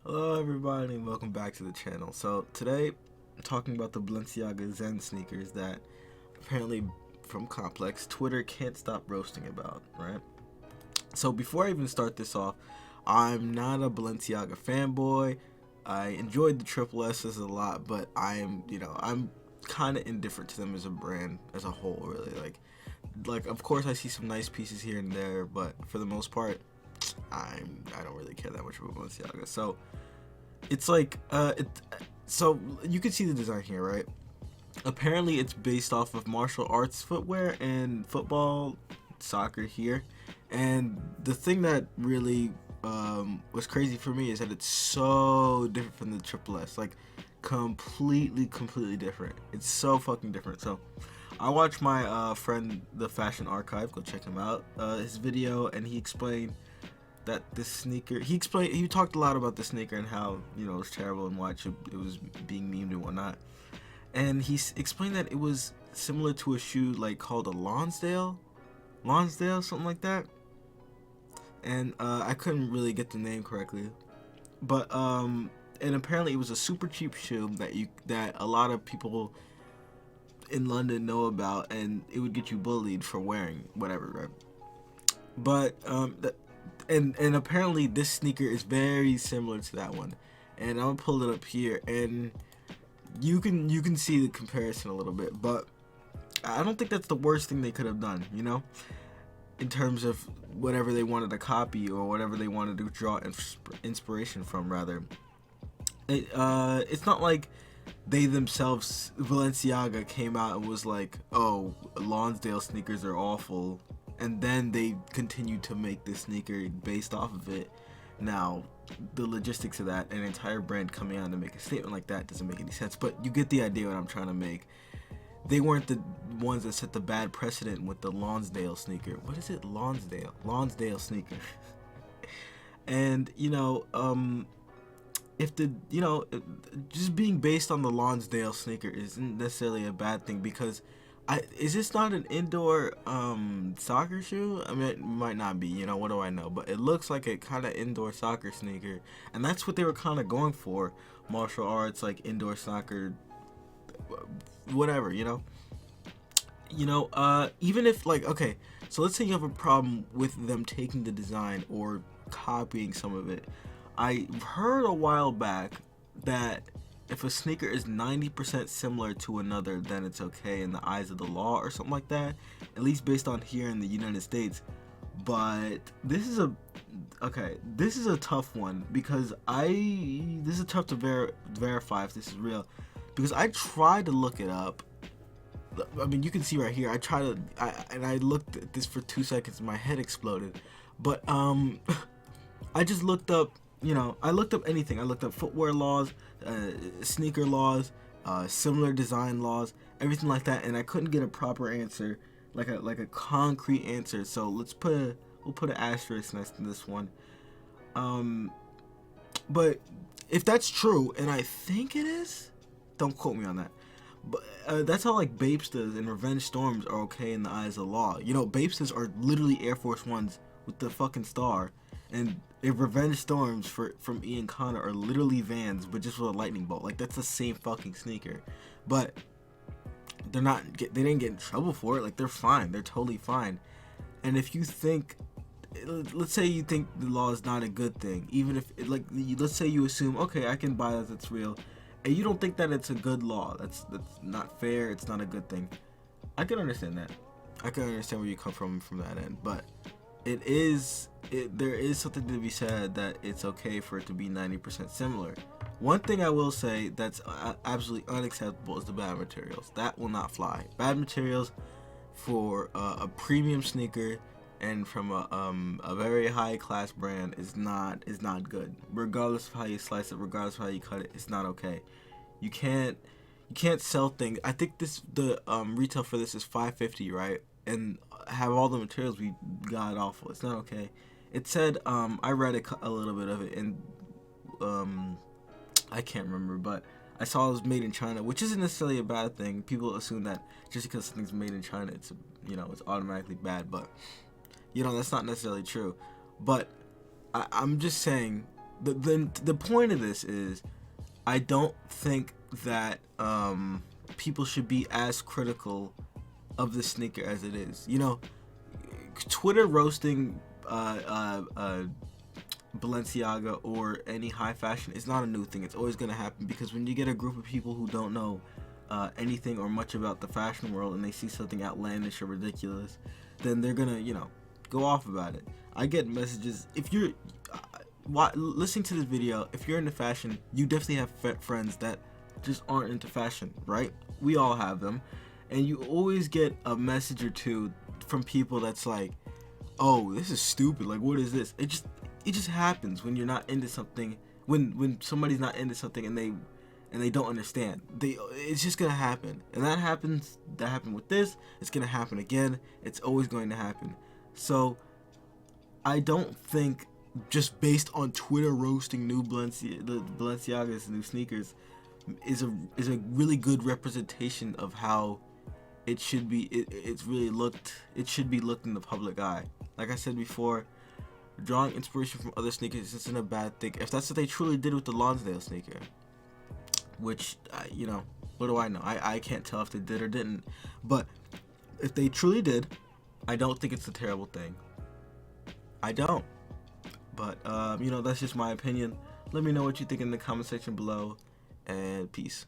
Hello everybody and welcome back to the channel. So today I'm talking about the Balenciaga Zen sneakers that apparently from Complex Twitter can't stop roasting about, right? So before I even start this off, I'm not a Balenciaga fanboy. I enjoyed the Triple S's a lot, but I'm kind of indifferent to them as a brand as a whole, really. Like of course I see some nice pieces here and there, but for the most part, I don't really care that much about Balenciaga. So it's like so you can see the design here, right? Apparently it's based off of martial arts footwear and football, soccer here. And the thing that really was crazy for me is that it's so different from the Triple S, like completely different. It's so fucking different. So I watched my friend the Fashion Archive, go check him out, his video, and he explained that this sneaker, he talked a lot about the sneaker and how, you know, it was terrible and why it was being memed and whatnot. And he explained that it was similar to a shoe like called a Lonsdale, something like that. And I couldn't really get the name correctly, but and apparently it was a super cheap shoe that a lot of people in London know about, and it would get you bullied for wearing whatever, right? But and apparently this sneaker is very similar to that one, and I'm gonna pull it up here, and you can see the comparison a little bit. But I don't think that's the worst thing they could have done, you know, in terms of whatever they wanted to copy or whatever they wanted to draw inspiration from. Rather, it's not like they themselves, Balenciaga, came out and was like, oh, Lonsdale sneakers are awful, and then they continued to make this sneaker based off of it. Now, the logistics of that, an entire brand coming out to make a statement like that doesn't make any sense, but you get the idea what I'm trying to make. They weren't the ones that set the bad precedent with the Lonsdale sneaker. What is it? Lonsdale sneaker. And, if the, just being based on the Lonsdale sneaker isn't necessarily a bad thing, because is this not an indoor soccer shoe? I mean, it might not be, what do I know, but it looks like a kind of indoor soccer sneaker, and that's what they were kind of going for. Martial arts, like indoor soccer, whatever, even if, like, okay, so let's say you have a problem with them taking the design or copying some of it. I heard a while back that if a sneaker is 90% similar to another, then it's okay in the eyes of the law or something like that, at least based on here in the United States. But this is a tough one, because this is tough to verify if this is real, because I tried to look it up. I mean, you can see right here, I looked at this for 2 seconds and my head exploded. But I just looked up, I looked up anything. I looked up footwear laws, sneaker laws, similar design laws, everything like that, and I couldn't get a proper answer, like a concrete answer. So we'll put an asterisk next to this one. But if that's true, and I think it is, don't quote me on that. But that's how, like, Bapestas and Revenge Storms are okay in the eyes of the law. Bapestas are literally Air Force Ones with the fucking star, and if Revenge Storms from Ian Connor are literally Vans, but just with a lightning bolt. Like, that's the same fucking sneaker. But they didn't get in trouble for it. Like, they're fine. They're totally fine. And if you think, let's say you think the law is not a good thing, even if, let's say you assume, okay, I can buy that, it's real, and you don't think that it's a good law, that's not fair, it's not a good thing, I can understand that. I can understand where you come from that end. But there is something to be said that it's okay for it to be 90% similar. One thing I will say that's absolutely unacceptable is the bad materials. That will not fly. Bad materials for a premium sneaker and from a very high class brand is not good. Regardless of how you slice it, regardless of how you cut it, it's not okay. You can't sell things. I think the retail for this is $550, right? And have all the materials we got awful. It's not okay. It said, I read a little bit of it, and I can't remember, but I saw it was made in China, which isn't necessarily a bad thing. People assume that just because something's made in China, it's automatically bad, but that's not necessarily true. But I'm just saying, the point of this is, I don't think that people should be as critical of the sneaker as it is. You know, Twitter roasting Balenciaga or any high fashion is not a new thing. It's always going to happen, because when you get a group of people who don't know anything or much about the fashion world, and they see something outlandish or ridiculous, then they're gonna, you know, go off about it. I get messages. If you're listening to this video, if you're into fashion, you definitely have friends that just aren't into fashion, right? We all have them, and you always get a message or two from people that's like, "Oh, this is stupid. Like, what is this?" It just happens when you're not into something. When somebody's not into something and they don't understand, it's just gonna happen. And that happened with this. It's gonna happen again. It's always going to happen. So I don't think, just based on Twitter roasting Balenciaga's new sneakers, is a really good representation of how it should be. It should be looked in the public eye. Like I said before, drawing inspiration from other sneakers isn't a bad thing if that's what they truly did with the Lonsdale sneaker. Which, you know, what do I know? I can't tell if they did or didn't. But if they truly did, I don't think it's a terrible thing. I don't. But, you know, that's just my opinion. Let me know what you think in the comment section below. And peace.